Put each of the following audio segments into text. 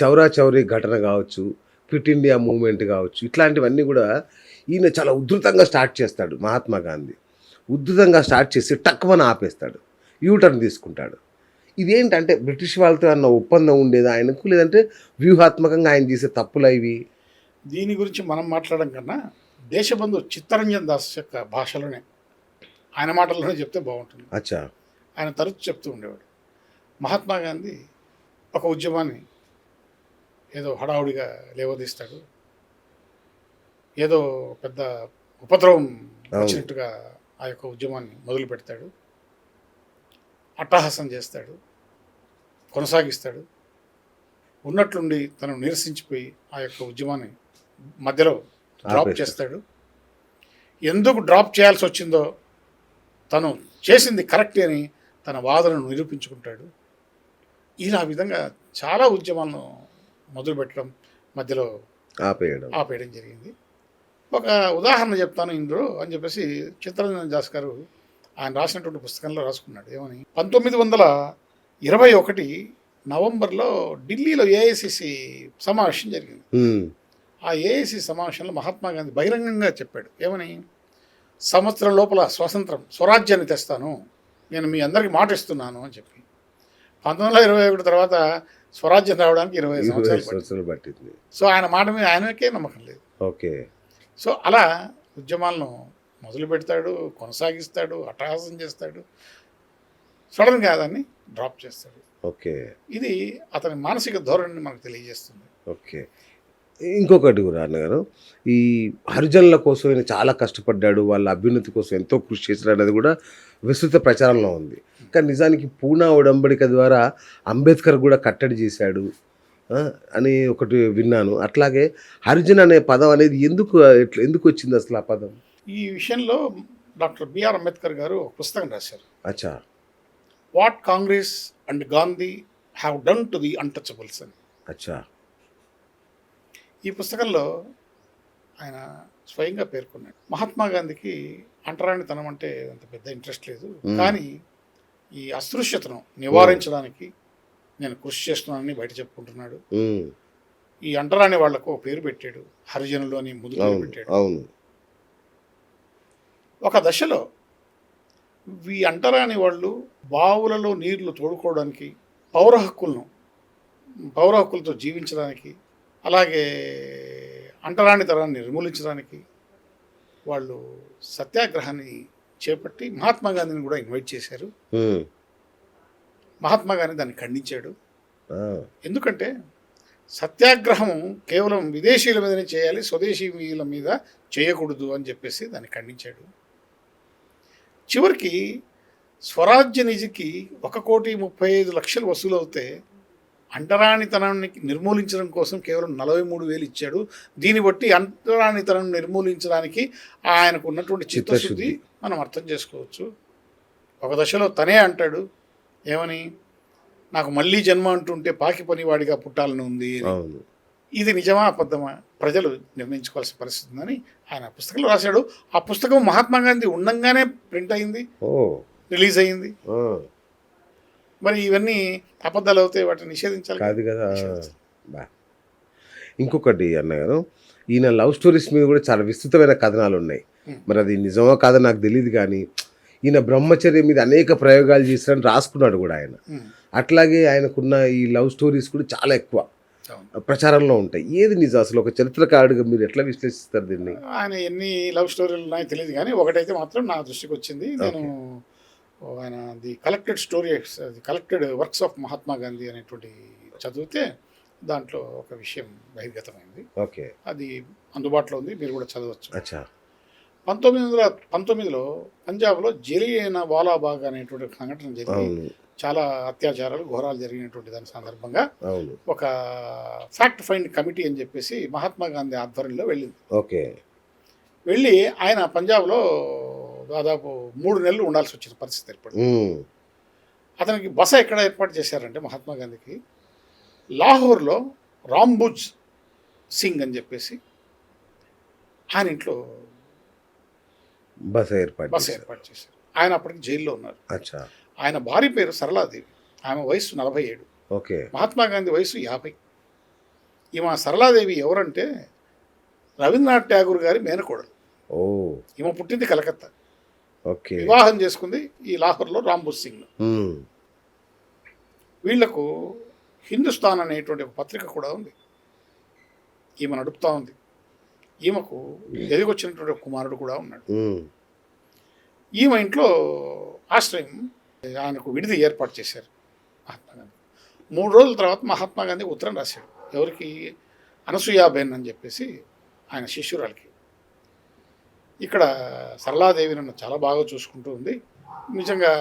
చౌరా చౌరీ ఘటన కావచ్చు, quit India movement కావచ్చు, ఇట్లాంటివన్నీ గూడా ఈయన చాలా ఉధృతంగా స్టార్ట్ చేస్తాడు మహాత్మా గాంధీ. ఉధృతంగా స్టార్ట్ చేసి టక్కుమని ఆపేస్తాడు. యూ టర్న్ తీసుకుంటాడు. ఇదేంటంటే బ్రిటిష్ వాళ్ళతో ఏమన్నా ఒప్పందం ఉండేదా ఆయనకు? లేదంటే వ్యూహాత్మకంగా ఆయన చేసే తప్పులా ఇవి? దీని గురించి మనం మాట్లాడడం కన్నా దేశబంధు చిత్తరంజన్ దాస్ యొక్క భాషలోనే ఆయన మాటల్లోనే చెప్తే బాగుంటుంది. అచ్చా! ఆయన తరచు చెప్తూ ఉండేవాడు. మహాత్మా గాంధీ ఒక ఉద్యమాన్ని ఏదో హడావుడిగా లేవదీస్తాడు. ఏదో పెద్ద ఉపద్రవం అవును. వచ్చినట్టుగా ఆ యొక్క ఉద్యమాన్ని మొదలు పెడతాడు. అట్టహాసం చేస్తాడు, కొనసాగిస్తాడు. ఉన్నట్లుండి తను నిరసించిపోయి ఆ యొక్క ఉద్యమాన్ని మధ్యలో డ్రాప్ ఆపేస్తాడు. చేస్తాడు. ఎందుకు డ్రాప్ చేయాల్సి వచ్చిందో తను చేసింది కరెక్ట్ అని తన వాదనను నిరూపించుకుంటాడు. ఇలా విధంగా చాలా ఉద్యమాలను మొదలుపెట్టడం, మధ్యలో ఆపేయడం జరిగింది. ఒక ఉదాహరణ చెప్తాను ఇందులో అని చెప్పేసి చిత్తరంజన్ దాస్ గారు ఆయన రాసినటువంటి పుస్తకంలో రాసుకున్నాడు. ఏమని, 1921 నవంబర్లో ఢిల్లీలో ఏఐసిసి సమావేశం జరిగింది. ఆ ఏఐసిసి సమావేశంలో మహాత్మా గాంధీ బహిరంగంగా చెప్పాడు. ఏమని, సంవత్సరం లోపల స్వరాజ్యాన్ని తెస్తాను, నేను మీ అందరికీ మాట ఇస్తున్నాను అని చెప్పి. 1921 తర్వాత స్వరాజ్యం రావడానికి 20 సంవత్సరాలు పట్టింది. సో ఆయన మాట మీద ఆయనకే నమ్మకం లేదు. ఓకే. సో అలా ఉద్యమాలను మొదలు పెడతాడు, కొనసాగిస్తాడు, అట్టహాసం చేస్తాడు, సడన్గా దాన్ని డ్రాప్ చేస్తాడు. ఓకే. ఇది అతని మానసిక ధోరణిని మనకు తెలియజేస్తుంది. ఓకే. ఇంకొకటి కూడా అన్నగారు, ఈ హరిజనుల కోసం ఆయన చాలా కష్టపడ్డాడు, వాళ్ళ అభ్యున్నతి కోసం ఎంతో కృషి చేశాడు అనేది కూడా విస్తృత ప్రచారంలో ఉంది. కానీ నిజానికి పూనా ఒడంబడిక ద్వారా అంబేద్కర్ కూడా కట్టడి చేశాడు అని ఒకటి విన్నాను. అట్లాగే హరిజన్ అనే పదం అనేది ఎందుకు వచ్చింది అసలు ఆ పదం? ఈ విషయంలో డాక్టర్ బిఆర్ అంబేద్కర్ గారు ఒక పుస్తకం రాశారు. అచ్చా. What Congress and Gandhi have done to the untouchables అని. అచ్చా. ఈ పుస్తకంలో ఆయన స్వయంగా పేర్కొన్నాడు, మహాత్మా గాంధీకి అంటరానితనం అంటే అంత పెద్ద ఇంట్రెస్ట్ లేదు, కానీ ఈ అస్పృశ్యతను నివారించడానికి నేను కృషి చేస్తున్నానని బయట చెప్పుకుంటున్నాడు. ఈ అంటరాని వాళ్లకు పేరు పెట్టాడు, హరిజనులు అని ముందు పేరు పెట్టాడు. ఒక దశలో ఈ అంటరాని వాళ్ళు బావులలో నీళ్లు తోడుకోవడానికి, పౌర హక్కులతో జీవించడానికి, అలాగే అంటరానితనాన్ని నిర్మూలించడానికి వాళ్ళు సత్యాగ్రహాన్ని చేపట్టి మహాత్మా గాంధీని కూడా ఇన్వైట్ చేశారు. మహాత్మా గాంధీ దాన్ని ఖండించాడు. ఎందుకంటే సత్యాగ్రహం కేవలం విదేశీయుల మీదనే చేయాలి, స్వదేశీయుల మీద చేయకూడదు అని చెప్పేసి దాన్ని ఖండించాడు. చివరికి స్వరాజ్య నిధికి 1,35,00,000 వసూలు అవుతే అంటరానితనాన్ని నిర్మూలించడం కోసం కేవలం 43,000 ఇచ్చాడు. దీన్ని బట్టి అంటరానితనం నిర్మూలించడానికి ఆయనకు ఉన్నటువంటి చిత్తశుద్ధి మనం అర్థం చేసుకోవచ్చు. ఒక దశలో తనే అంటాడు, ఏమని, నాకు మళ్ళీ జన్మ అంటుంటే పాకి పనివాడిగా పుట్టాలని ఉంది. ఇది నిజమా అబద్ధమా ప్రజలు నిర్ణయించుకోవాల్సిన పరిస్థితి ఉందని ఆయన పుస్తకంలో రాశాడు. ఆ పుస్తకం మహాత్మా గాంధీ ఉండంగానే ప్రింట్ అయింది, రిలీజ్ అయింది. మరి ఇవన్నీ అబద్ధాలు అవుతాయి, వాటిని నిషేధించాలి కాదు కదా. ఇంకొకటి అన్నగారు, ఈయన లవ్ స్టోరీస్ మీద కూడా చాలా విస్తృతమైన కథనాలు ఉన్నాయి. మరి అది నిజమో కాదో నాకు తెలియదు, కానీ ఈయన బ్రహ్మచర్య మీద అనేక ప్రయోగాలు చేశారని రాసుకున్నాడు కూడా ఆయన. అట్లాగే ఆయనకున్న ఈ లవ్ స్టోరీస్ కూడా చాలా ఎక్కువ ప్రచారంలో ఉంటాయి. ఏది నిజం అసలు? ఒక చరిత్రకారుడిగా మీరు ఎట్లా విశ్లేషిస్తారు దీన్ని? ఆయన ఎన్ని లవ్ స్టోరీలు ఉన్నాయో తెలియదు, కానీ ఒకటైతే మాత్రం నా దృష్టికి వచ్చింది. నేను ఆయన the collected works of Mahatma Gandhi అనేటువంటి చదివితే దాంట్లో ఒక విషయం బహిర్గతమైంది. ఓకే. అది అందుబాటులో ఉంది, మీరు కూడా చదవచ్చు. అచ్చా. 1919లో పంజాబ్లో జలియన్ వాలాబాగ్ అనేటువంటి సంఘటన జరిగింది. చాలా అత్యాచారాలు, ఘోరాలు జరిగినటువంటి దాని సందర్భంగా ఒక ఫ్యాక్ట్ ఫైండ్ కమిటీ అని చెప్పేసి మహాత్మా గాంధీ ఆధ్వర్యంలో వెళ్ళింది. ఓకే. వెళ్ళి ఆయన పంజాబ్లో దాదాపు 3 నెలలు ఉండాల్సి వచ్చిన పరిస్థితి ఏర్పడింది. అతనికి బస ఎక్కడ ఏర్పాటు చేశారంటే మహాత్మా గాంధీకి లాహోర్లో రాంబుజ్ సింగ్ అని చెప్పేసి ఆయన ఇంట్లో బస ఏర్పాటు చేశారు. ఆయన అప్పటికి జైల్లో ఉన్నారు. ఆయన భార్య పేరు సరళాదేవి, ఆమె వయసు 47. ఓకే. మహాత్మా గాంధీ వయసు 50. ఈమె సరళాదేవి ఎవరంటే రవీంద్రనాథ్ ఠాగూర్ గారి మేనకోడలు. ఓ ఈమె పుట్టింది కలకత్తా, ఓకే. వివాహం చేసుకుంది ఈ లాహోర్లో రాంబూర్ సింగ్. ఉమ్, వీళ్లకు హిందుస్థాన్ అనేటువంటి ఒక పత్రిక కూడా ఉంది, ఈమె నడుపుతూ ఉంది. ఈమెకు ఎదిగొచ్చినటువంటి ఒక కుమారుడు కూడా ఉన్నాడు. ఉమ్, ఈమె ఇంట్లో ఆశ్రయం ఆయనకు విడిది ఏర్పాటు చేశారు మహాత్మా గాంధీ. 3 రోజుల తర్వాత మహాత్మా గాంధీ ఉత్తరం రాశాడు. ఎవరికి? అనసూయాబెన్ అని చెప్పేసి ఆయన శిష్యురాలకి. ఇక్కడ సరళాదేవి నన్ను చాలా బాగా చూసుకుంటూ ఉంది, నిజంగా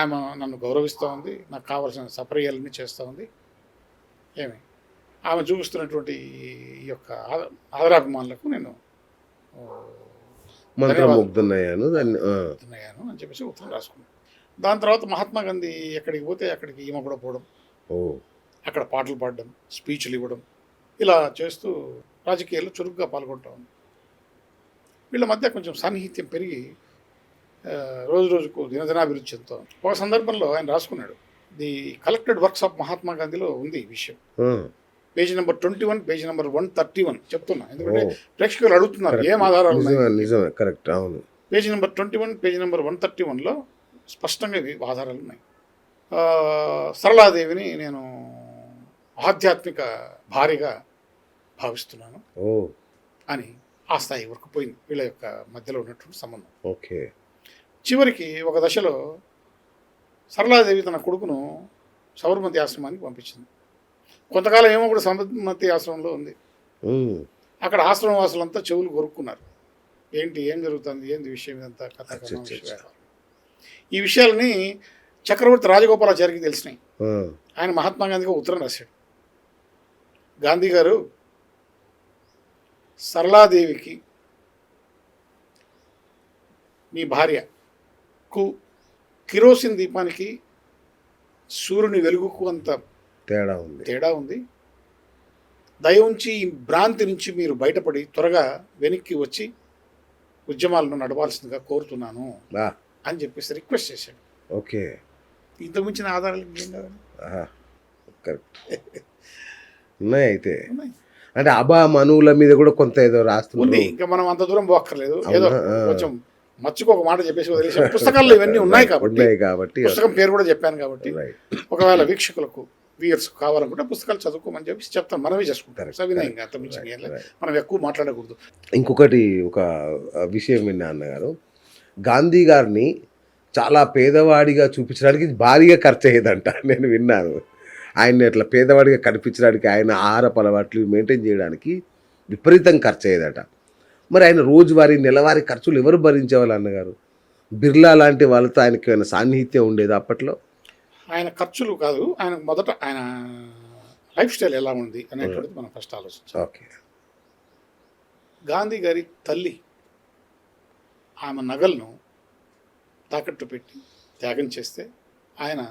ఆమె నన్ను గౌరవిస్తూ ఉంది, నాకు కావాల్సిన సపర్యాలన్నీ చేస్తూ ఉంది. ఏమి ఆమె చూపిస్తున్నటువంటి ఈ యొక్క ఆదరాభిమానులకు నేను మంత్రముగ్ధున్నయ్యాను దాన్ని. దున్నయ్యాను అని చెప్పేసి ఉత్తరం రాసుకున్నాను. దాని తర్వాత మహాత్మా గాంధీ ఎక్కడికి పోతే అక్కడికి ఈమె కూడా పోవడం, ఓ అక్కడ పాటలు పాడడం, స్పీచ్లు ఇవ్వడం, ఇలా చేస్తూ రాజకీయాల్లో చురుగ్గా పాల్గొంటూ ఉంది. వీళ్ళ మధ్య కొంచెం సాన్నిహిత్యం పెరిగి రోజు రోజుకు దినదినాభివృద్ధి చెందుతూ ఉంది. ఒక సందర్భంలో ఆయన రాసుకున్నాడు, the collected works of Mahatma గాంధీలో ఉంది ఈ విషయం. పేజీ నెంబర్ 21, పేజీ నెంబర్ 131 చెప్తున్నా, ఎందుకంటే ప్రేక్షకులు అడుగుతున్నారు ఏం ఆధారాలు ఉన్నాయి. నిజమే, కరెక్ట్, అవును. పేజీ నెంబర్ 21, పేజీ నెంబర్ 131లో స్పష్టంగా ఇవి ఆధారాలు ఉన్నాయి. సరళాదేవిని నేను ఆధ్యాత్మిక భార్యగా భావిస్తున్నాను అని ఆ స్థాయి వరకు పోయింది వీళ్ళ యొక్క మధ్యలో ఉన్నటువంటి సంబంధం. ఓకే. చివరికి ఒక దశలో సరళాదేవి తన కొడుకును సబర్మతి ఆశ్రమానికి పంపించింది. కొంతకాలం ఏమో కూడా సబర్మతి ఆశ్రమంలో ఉంది. అక్కడ ఆశ్రమ వాసులంతా చెవులు కొరుక్కున్నారు, ఏంటి ఏం జరుగుతుంది, ఏంది విషయం, ఇదంతా కథ. ఈ విషయాలని చక్రవర్తి రాజగోపాలాచారికి తెలిసినాయి. ఆయన మహాత్మా గాంధీకి ఉత్తరం రాశాడు, గాంధీ గారు సరళాదేవికి మీ భార్యకు కిరోసిన్ దీపానికి సూర్యుని వెలుగుకు అంత తేడా ఉంది. దయ ఉంచి ఈ భ్రాంతి నుంచి మీరు బయటపడి త్వరగా వెనక్కి వచ్చి ఉద్యమాలను నడవాల్సిందిగా కోరుతున్నాను అని చెప్పేసి రిక్వెస్ట్ చేశాడు. ఓకే. ఇంతకు మించిన ఆధారాలు ఏం కావాలి? కరెక్ట్ ఉన్నాయి. అయితే అంటే అబా మనువుల మీద కూడా కొంత ఏదో రాస్తుంది. ఇంకా మనం అంత దూరం పోక్కర్లేదు, ఏదో కొంచెం మచ్చుకు ఒక మాట చెప్పేసి వదిలేసి పుస్తకాల్లో ఇవన్నీ ఉన్నాయి కాబట్టి పుస్తకం పేరు కూడా చెప్పాను కాబట్టి ఒకవేళ వీక్షకులకు వ్యూయర్స్ కావాలనుకుంటే పుస్తకాలు చదువుకోమని చెప్పి చెప్తాను, మనమే చేసుకుంటారు సవినయంగా. అంత మించి మనం ఎక్కువ మాట్లాడకూడదు. ఇంకొకటి ఒక విషయం విన్నా అన్నగారు, గాంధీ గారిని చాలా పేదవాడిగా చూపించడానికి భారీగా ఖర్చు అయ్యేదంట నేను విన్నాను. ఆయన్ని అట్లా పేదవాడిగా కనిపించడానికి, ఆయన ఆహారపు అలవాట్లు మెయింటైన్ చేయడానికి విపరీతం ఖర్చు అయ్యేదట. మరి ఆయన రోజువారీ నెలవారీ ఖర్చులు ఎవరు భరించేవాళ్ళు అన్నగారు? బిర్లా లాంటి వాళ్ళతో ఆయనకి ఏమైనా సాన్నిహిత్యం ఉండేది అప్పట్లో? ఆయన ఖర్చులు కాదు, ఆయన మొదట ఆయన లైఫ్ స్టైల్ ఎలా ఉంది అనేటువంటిది మనం ఫస్ట్ ఆలోచించాలి. ఓకే. గాంధీ గారి తల్లి ఆమె నగలను తాకట్టు పెట్టి త్యాగం చేస్తే ఆయన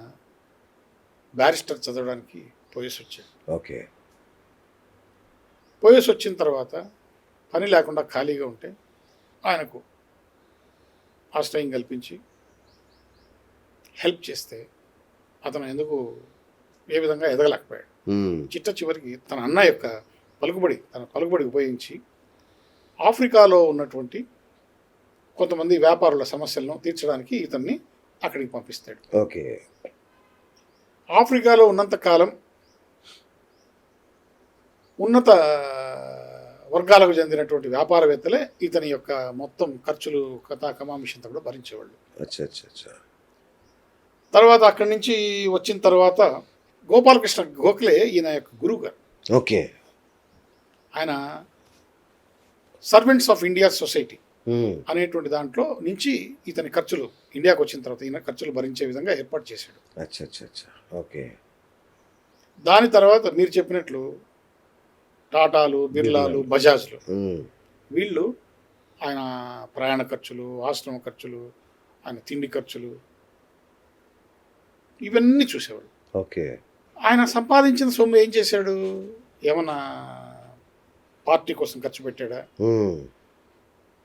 బ్యారిస్టర్ చదవడానికి పోయేసి వచ్చాడు. ఓకే. పోయేసి వచ్చిన తర్వాత పని లేకుండా ఖాళీగా ఉంటే ఆయనకు ఆశ్రయం కల్పించి హెల్ప్ చేస్తే అతను ఎందుకు ఏ విధంగా ఎదగలేకపోయాడు. చివరికి తన అన్న యొక్క పలుకుబడి ఉపయోగించి ఆఫ్రికాలో ఉన్నటువంటి కొంతమంది వ్యాపారుల సమస్యలను తీర్చడానికి ఇతన్ని అక్కడికి పంపిస్తాడు. ఓకే. ఆఫ్రికాలో ఉన్నంత కాలం ఉన్నత వర్గాలకు చెందినటువంటి వ్యాపారవేత్తలే ఇతని యొక్క మొత్తం ఖర్చులు కమామిషంతా కూడా భరించేవాళ్ళు. తర్వాత అక్కడి నుంచి వచ్చిన తర్వాత గోపాలకృష్ణ గోఖలే ఈయన యొక్క గురువు గారు. ఓకే. ఆయన సర్వెంట్స్ ఆఫ్ ఇండియా సొసైటీ అనేటువంటి దాంట్లో నుంచి ఇతని ఖర్చులు ఇండియాకు వచ్చిన తర్వాత ఈయన ఖర్చులు భరించే విధంగా ఏర్పాటు చేశాడు. ఓకే. దాని తర్వాత మీరు చెప్పినట్లు టాటాలు, బిర్లాలు, బజాజ్లు వీళ్ళు ఆయన ప్రయాణ ఖర్చులు, ఆశ్రమ ఖర్చులు, ఆయన తిండి ఖర్చులు ఇవన్నీ చూసేవాడు. ఓకే. ఆయన సంపాదించిన సొమ్ము ఏం చేశాడు? ఏమన్నా పార్టీ కోసం ఖర్చు పెట్టాడా?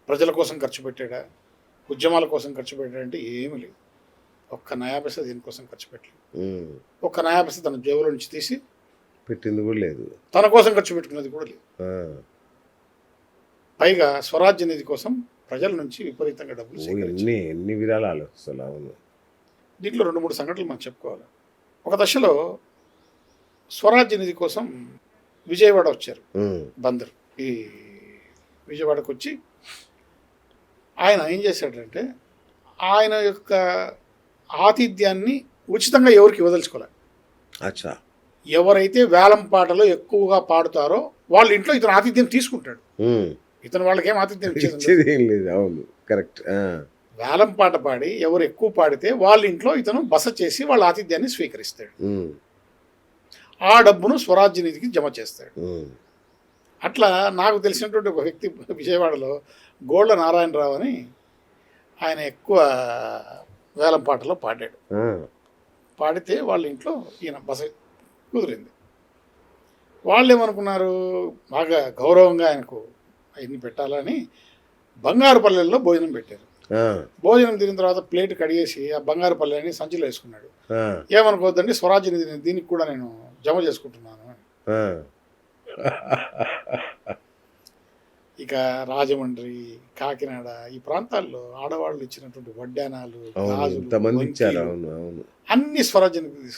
ప్రజల కోసం ఖర్చు పెట్టాడా? ఉద్యమాల కోసం ఖర్చు పెట్టాడంటే ఏమీ లేదు. ఒక్క నయా పైసా దీనికోసం ఖర్చు పెట్టలేదు. ఒక్క నయా పైసా తన జేబులో నుంచి తీసి పెట్టింది కూడా లేదు. తన కోసం ఖర్చు పెట్టుకున్నది కూడా లేదు. ఆ. పైగా స్వరాజ్య నిధి కోసం ప్రజల నుంచి విపరీతంగా డబ్బులు సేకరించారు. ఎన్ని విరాళాలు అసలు. అవును. దీంట్లో 2-3 సంఘటనలు మనం చెప్పుకోవాలి. ఒక దశలో స్వరాజ్య నిధి కోసం విజయవాడ వచ్చారు బందర్. ఈ విజయవాడకు వచ్చి ఆయన ఏం చేశాడంటే ఆయన యొక్క ఆతిథ్యాన్ని ఉచితంగా ఎవరికి ఇవ్వదలుచుకోవాలి. అచ్చా. ఎవరైతే వేలం పాటలో ఎక్కువగా పాడుతారో వాళ్ళ ఇంట్లో ఇతను ఆతిథ్యం తీసుకుంటాడు. ఇతను వాళ్ళకి ఏం ఆతిథ్యం ఇచ్చేది ఏం లేదు. అవును, కరెక్ట్. వేలం పాట పాడి ఎవరు ఎక్కువ పాడితే వాళ్ళ ఇంట్లో ఇతను బస చేసి వాళ్ళ ఆతిథ్యాన్ని స్వీకరిస్తాడు. ఆ డబ్బును స్వరాజ్య నిధికి జమ చేస్తాడు. అట్లా నాకు తెలిసినటువంటి ఒక వ్యక్తి విజయవాడలో గోళ్ళ నారాయణరావు అని ఆయన ఎక్కువ వేలం పాటలో పాడాడు. పాడితే వాళ్ళ ఇంట్లో ఈయన బస కుదిరింది. వాళ్ళు ఏమనుకున్నారు, బాగా గౌరవంగా ఆయనకు అవన్నీ పెట్టాలని బంగారు పల్లెల్లో భోజనం పెట్టారు. భోజనం తిన్న తర్వాత ప్లేట్ కడిగేసి ఆ బంగారు పల్లెని సంచిలో వేసుకున్నాడు. ఏమనుకోవద్దండి, స్వరాజ్య నిధి దీనికి కూడా నేను జమ చేసుకుంటున్నాను. ఇక రాజమండ్రి, కాకినాడ ఈ ప్రాంతాల్లో ఆడవాళ్ళు ఇచ్చినటువంటి వడ్డానాలు, గాజులు, అన్ని స్వరాజ్య నిధి